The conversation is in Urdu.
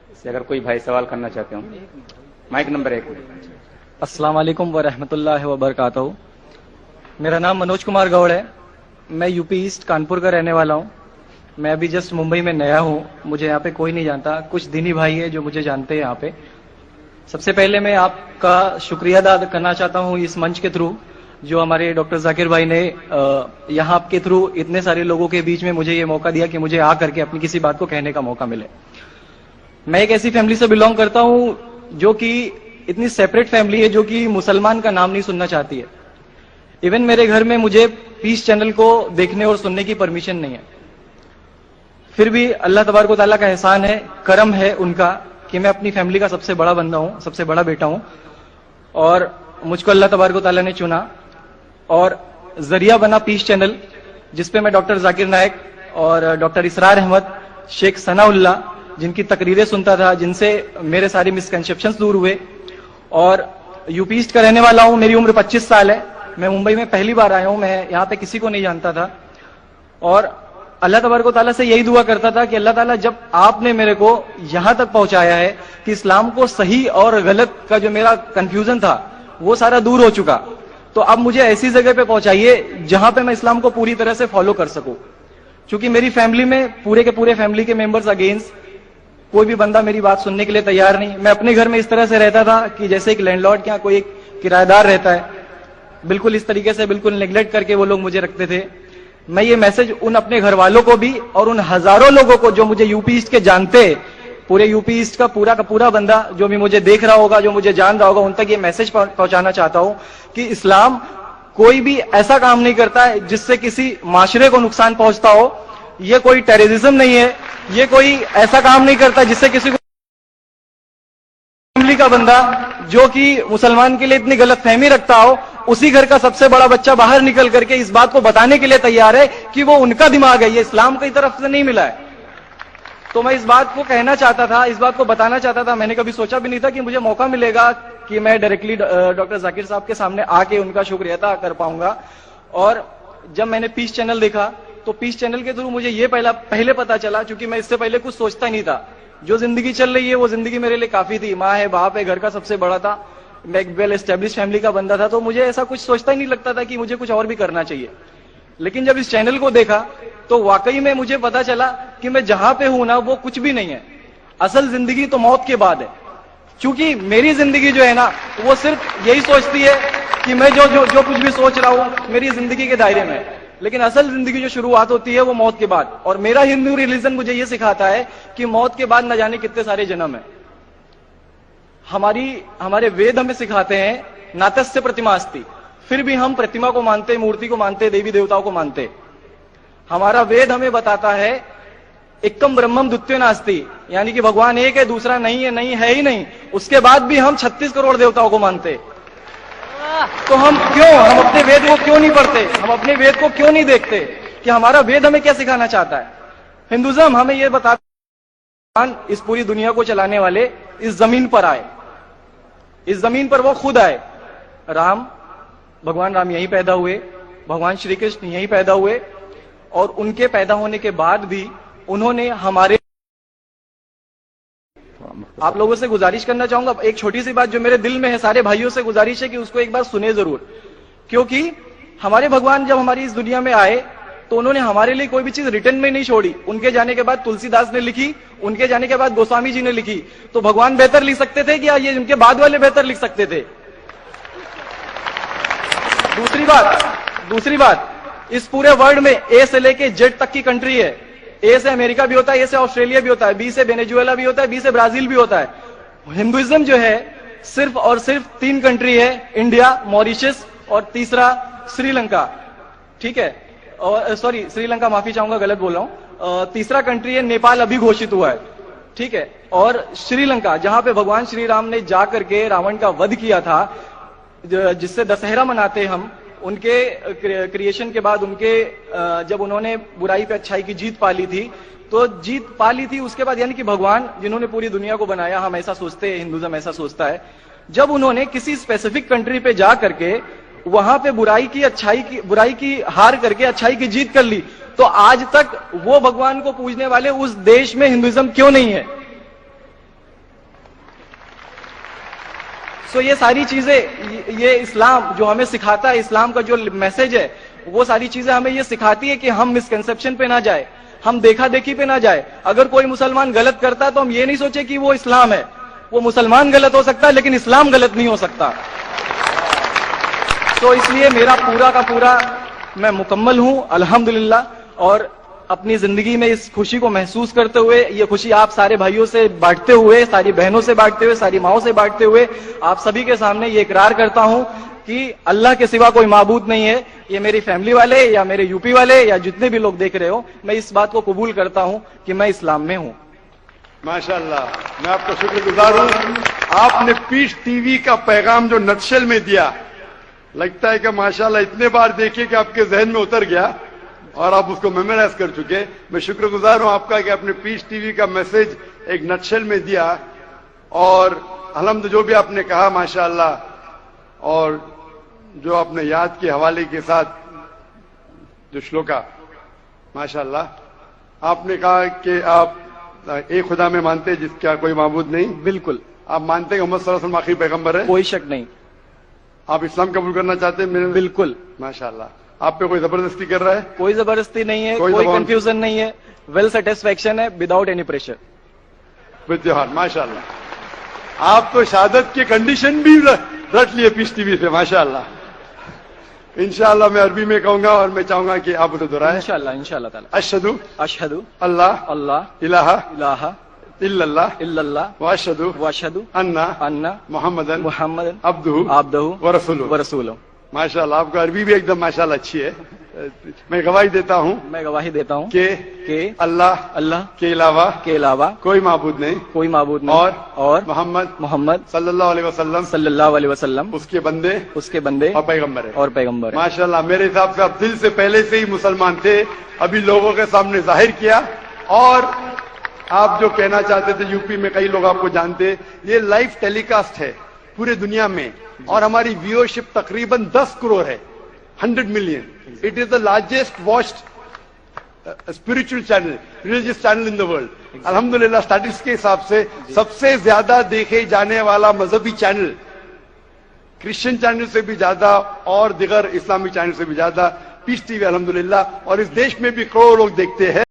سے اگر کوئی بھائی سوال کرنا چاہتے ہوں. Mic number 1. السلام علیکم ورحمۃ اللہ وبرکاتہ. میرا نام منوج کمار گوڑ ہے. میں یو پی ایسٹ کانپور کا رہنے والا ہوں. میں ابھی جسٹ ممبئی میں نیا ہوں. مجھے یہاں پہ کوئی نہیں جانتا. کچھ دینی بھائی ہے جو مجھے جانتے ہیں یہاں پہ. سب سے پہلے میں آپ کا شکریہ ادا کرنا چاہتا ہوں اس منچ کے تھرو، جو ہمارے ڈاکٹر ذاکر بھائی نے یہاں کے تھرو اتنے سارے لوگوں کے بیچ میں مجھے یہ موقع دیا کہ مجھے آ کر کے اپنی کسی بات کو کہنے کا موقع ملے. میں ایک ایسی فیملی سے بلونگ کرتا ہوں جو کہ اتنی سیپریٹ فیملی ہے جو کہ مسلمان کا نام نہیں سننا چاہتی ہے. ایون میرے گھر میں مجھے پیس چینل کو دیکھنے اور سننے کی پرمیشن نہیں ہے. پھر بھی اللہ تبارک و تعالیٰ کا احسان ہے، کرم ہے ان کا کہ میں اپنی فیملی کا سب سے بڑا بندہ ہوں، سب سے بڑا بیٹا ہوں، اور مجھ کو اللہ تبارک و تعالیٰ نے چنا اور ذریعہ بنا پیس چینل، جس پہ میں ڈاکٹر ذاکر نائک اور ڈاکٹر اسرار احمد، شیخ ثناء اللہ جن کی تقریریں سنتا تھا، جن سے میرے سارے مسکنسیپشنز دور ہوئے. اور یو پی ایسٹ کا رہنے والا ہوں. میری عمر 25 سال ہے. میں ممبئی میں پہلی بار آیا ہوں. میں یہاں پہ کسی کو نہیں جانتا تھا اور اللہ تبارک و تعالیٰ سے یہی دعا کرتا تھا کہ اللہ تعالیٰ جب آپ نے میرے کو یہاں تک پہنچایا ہے کہ اسلام کو صحیح اور غلط کا جو میرا کنفیوژن تھا وہ سارا دور ہو چکا، تو اب مجھے ایسی جگہ پہ پہنچائیے جہاں پہ میں اسلام کو پوری طرح سے فالو کر سکوں. چونکہ میری فیملی میں پورے کے پورے فیملی کے ممبرز اگینسٹ، کوئی بھی بندہ میری بات سننے کے لیے تیار نہیں. میں اپنے گھر میں اس طرح سے رہتا تھا کہ جیسے ایک لینڈ لارڈ کے یہاں کوئی ایک کرایہ دار رہتا ہے، بالکل اس طریقے سے بالکل نیگلیکٹ کر کے وہ لوگ مجھے رکھتے تھے. میں یہ میسج ان اپنے گھر والوں کو بھی اور ان ہزاروں لوگوں کو جو مجھے یو پی ایسٹ کے جانتے، پورے یو پی ایسٹ کا پورا بندہ جو بھی مجھے دیکھ رہا ہوگا، جو مجھے جان رہا ہوگا، ان تک یہ میسج پہنچانا چاہتا ہوں کہ اسلام کوئی بھی ایسا کام نہیں کرتا ہے جس سے کسی معاشرے کو نقصان پہنچتا ہو. یہ کوئی ٹیررزم نہیں ہے. یہ کوئی ایسا کام نہیں کرتا جس سے کسی کو فیملی کا بندہ جو کہ مسلمان کے لیے اتنی غلط فہمی رکھتا ہو، اسی گھر کا سب سے بڑا بچہ باہر نکل کر کے اس بات کو بتانے کے لیے تیار ہے کہ وہ ان کا دماغ ہے، یہ اسلام کی طرف سے نہیں ملا ہے. تو میں اس بات کو کہنا چاہتا تھا، اس بات کو بتانا چاہتا تھا. میں نے کبھی سوچا بھی نہیں تھا کہ مجھے موقع ملے گا کہ میں ڈائریکٹلی ڈاکٹر ذاکر صاحب کے سامنے آ کے ان کا شکریہ ادا کر پاؤں گا. اور جب میں نے پیس چینل دیکھا تو پیس چینل کے تھرو مجھے یہ پہلے پتا چلا، چونکہ میں اس سے پہلے کچھ سوچتا ہی نہیں تھا. جو زندگی چل رہی ہے وہ زندگی میرے لیے کافی تھی. ماں ہے، باپ ہے، گھر کا سب سے بڑا تھا. میں ایک ویل اسٹیبلش فیملی کا بندہ تھا، تو مجھے ایسا کچھ سوچتا ہی نہیں لگتا تھا کہ مجھے کچھ اور بھی کرنا چاہیے. لیکن جب اس چینل کو دیکھا تو واقعی میں مجھے پتا چلا کہ میں جہاں پہ ہوں نا وہ کچھ بھی نہیں ہے. اصل زندگی تو موت کے بعد ہے. چونکہ میری زندگی جو ہے نا وہ صرف یہی سوچتی ہے کہ میں جو کچھ بھی سوچ رہا ہوں میری زندگی کے دائرے میں، لیکن اصل زندگی جو شروعات ہوتی ہے وہ موت کے بعد. اور میرا ہندو ریلیجن مجھے یہ سکھاتا ہے کہ موت کے بعد نہ جانے کتنے سارے جنم ہیں. ہمارے وید ہمیں سکھاتے ہیں ناتسیہ پرتماستی، پھر بھی ہم پرتما کو مانتے، مورتی کو مانتے، دیوی دیوتاؤں کو مانتے. ہمارا وید ہمیں بتاتا ہے ایکم برہمم دتیہ ناستی، یعنی کہ بھگوان ایک ہے، دوسرا نہیں ہے، نہیں ہے ہی نہیں. اس کے بعد بھی ہم 36 کروڑ دیوتاؤں کو مانتے. تو ہم اپنے وید کو کیوں نہیں پڑھتے؟ ہم اپنے وید کو کیوں نہیں دیکھتے کہ ہمارا وید ہمیں کیا سکھانا چاہتا ہے؟ ہندوازم ہمیں یہ بتاتا ہے اس پوری دنیا کو چلانے والے اس زمین پر آئے، اس زمین پر وہ خود آئے. بھگوان رام یہیں پیدا ہوئے، بھگوان شری کرشن یہیں پیدا ہوئے، اور ان کے پیدا ہونے کے بعد بھی انہوں نے ہمارے، آپ لوگوں سے گزارش کرنا چاہوں گا ایک چھوٹی سی بات جو میرے دل میں ہے، سارے بھائیوں سے گزارش ہے کہ اس کو ایک بار سنیں ضرور. کیونکہ ہمارے بھگوان جب ہماری اس دنیا میں آئے تو انہوں نے ہمارے لیے کوئی بھی چیز ریٹن میں نہیں چھوڑی. ان کے جانے کے بعد تلسی داس نے لکھی، ان کے جانے کے بعد گوسوامی جی نے لکھی. تو بھگوان بہتر لکھ سکتے تھے کہ یہ ان کے بعد والے بہتر لکھ سکتے تھے؟ دوسری بات اس پورے ورلڈ میں اے سے لے کے جیڈ تک کی کنٹری ہے. اے سے امریکہ بھی ہوتا ہے، اے سے آسٹریلیا بھی ہوتا ہے، بی سے وینیزویلا بھی ہوتا ہے، بی سے برازیل بھی ہوتا ہے. ہندوازم جو ہے صرف اور صرف 3 کنٹری ہے، انڈیا، موریشس اور تیسرا سری لنکا. ٹھیک ہے، اور سوری سری لنکا معافی چاہوں گا، غلط بول رہا ہوں. تیسرا کنٹری ہے نیپال، ابھی گھوشت ہوا ہے. ٹھیک ہے، اور سری لنکا جہاں پہ بھگوان شری رام نے جا کر کے راون کا ودھ کیا تھا، جس سے دسہرہ مناتے ہم. ان کے کریشن کے بعد جب انہوں نے برائی پہ اچھائی کی جیت پا لی تھی، تو جیت پا لی تھی اس کے بعد، یعنی کہ بھگوان جنہوں نے پوری دنیا کو بنایا، ہم ایسا سوچتے ہیں، ہندوازم ایسا سوچتا ہے، جب انہوں نے کسی اسپیسیفک کنٹری پہ جا کر کے وہاں پہ برائی کی ہار کر کے اچھائی کی جیت کر لی، تو آج تک وہ بھگوان کو پوجنے والے اس دیش میں ہندوازم کیوں نہیں ہے؟ سو یہ ساری چیزیں، یہ اسلام جو ہمیں سکھاتا ہے، اسلام کا جو میسج ہے، وہ ساری چیزیں ہمیں یہ سکھاتی ہے کہ ہم مسکنسپشن پہ نہ جائے، ہم دیکھا دیکھی پہ نہ جائے. اگر کوئی مسلمان غلط کرتا ہے تو ہم یہ نہیں سوچے کہ وہ اسلام ہے. وہ مسلمان غلط ہو سکتا ہے لیکن اسلام غلط نہیں ہو سکتا. تو اس لیے میرا پورا کا پورا میں مکمل ہوں الحمدللہ، اور اپنی زندگی میں اس خوشی کو محسوس کرتے ہوئے، یہ خوشی آپ سارے بھائیوں سے بانٹتے ہوئے، ساری بہنوں سے بانٹتے ہوئے، ساری ماؤں سے بانٹتے ہوئے، آپ سبھی کے سامنے یہ اقرار کرتا ہوں کہ اللہ کے سوا کوئی معبود نہیں ہے. یہ میری فیملی والے یا میرے یو پی والے یا جتنے بھی لوگ دیکھ رہے ہو، میں اس بات کو قبول کرتا ہوں کہ میں اسلام میں ہوں. ماشاءاللہ، میں آپ کا شکر گزار ہوں. آپ نے پیس ٹی وی کا پیغام جو نٹشل میں دیا، لگتا ہے کہ ماشاءاللہ اتنے بار دیکھیے کہ آپ کے ذہن میں اتر گیا اور آپ اس کو میمورائز کر چکے. میں شکر گزار ہوں آپ کا کہ آپ نے پیس ٹی وی کا میسج ایک نٹشل میں دیا، اور الحمد جو بھی آپ نے کہا ماشاءاللہ، اور جو آپ نے یاد کے حوالے کے ساتھ جو شلوکا ماشاءاللہ، آپ نے کہا کہ آپ ایک خدا میں مانتے جس کا کوئی معبود نہیں. بالکل. آپ مانتے ہیں کہ محمد صلی اللہ علیہ وسلم آخری پیغمبر ہے؟ کوئی شک نہیں. آپ اسلام قبول کرنا چاہتے ہیں؟ میرے بالکل. ماشاءاللہ. آپ پہ کوئی زبردستی کر رہا ہے؟ کوئی زبردستی نہیں ہے، کوئی کوئی زبان- کنفیوژن نہیں ہے، ویل سیٹسفیکشن ہے without any pressure. With your heart. ماشاءاللہ. آپ تو شہادت کی کنڈیشن بھی رٹ لیے پیس ٹی وی پہ. ماشاءاللہ. انشاءاللہ میں عربی میں کہوں گا اور میں چاہوں گا کہ آپ اسے دہرائیں. انشاءاللہ تعالی. اشہدو اشہدو اللہ اللہ الہ الہ الا اللہ الا اللہ واشہدو واشہدو ان ان محمدن محمد عبدہ عبدہ ورسولہ. ورسولہ. ماشاءاللہ، آپ کا عربی بھی ایک دم ماشاءاللہ اچھی ہے. میں گواہی دیتا ہوں میں گواہی دیتا ہوں کہ اللہ اللہ کے علاوہ کے علاوہ کوئی معبود نہیں، کوئی معبود نہیں، اور محمد صلی اللہ علیہ وسلم صلی اللہ علیہ وسلم اس کے بندے اس کے بندے اور پیغمبر ہے. اور پیغمبر ہے. ماشاءاللہ، میرے حساب سے آپ دل سے پہلے سے ہی مسلمان تھے، ابھی لوگوں کے سامنے ظاہر کیا. اور آپ جو کہنا چاہتے تھے، یو پی میں کئی لوگ آپ کو جانتے، یہ لائیو ٹیلی کاسٹ ہے پورے دنیا میں، اور ہماری ویورشپ تقریباً 10 کروڑ ہے، 100 million. It is the largest watched spiritual channel, religious channel in the world. الحمدللہ اسٹیٹسٹکس کے حساب سے سب سے زیادہ دیکھے جانے والا مذہبی چینل، کرسچن چینل سے بھی زیادہ اور دیگر اسلامی چینل سے بھی زیادہ پیس ٹی وی الحمدللہ. اور اس دیش میں بھی کروڑوں لوگ دیکھتے ہیں.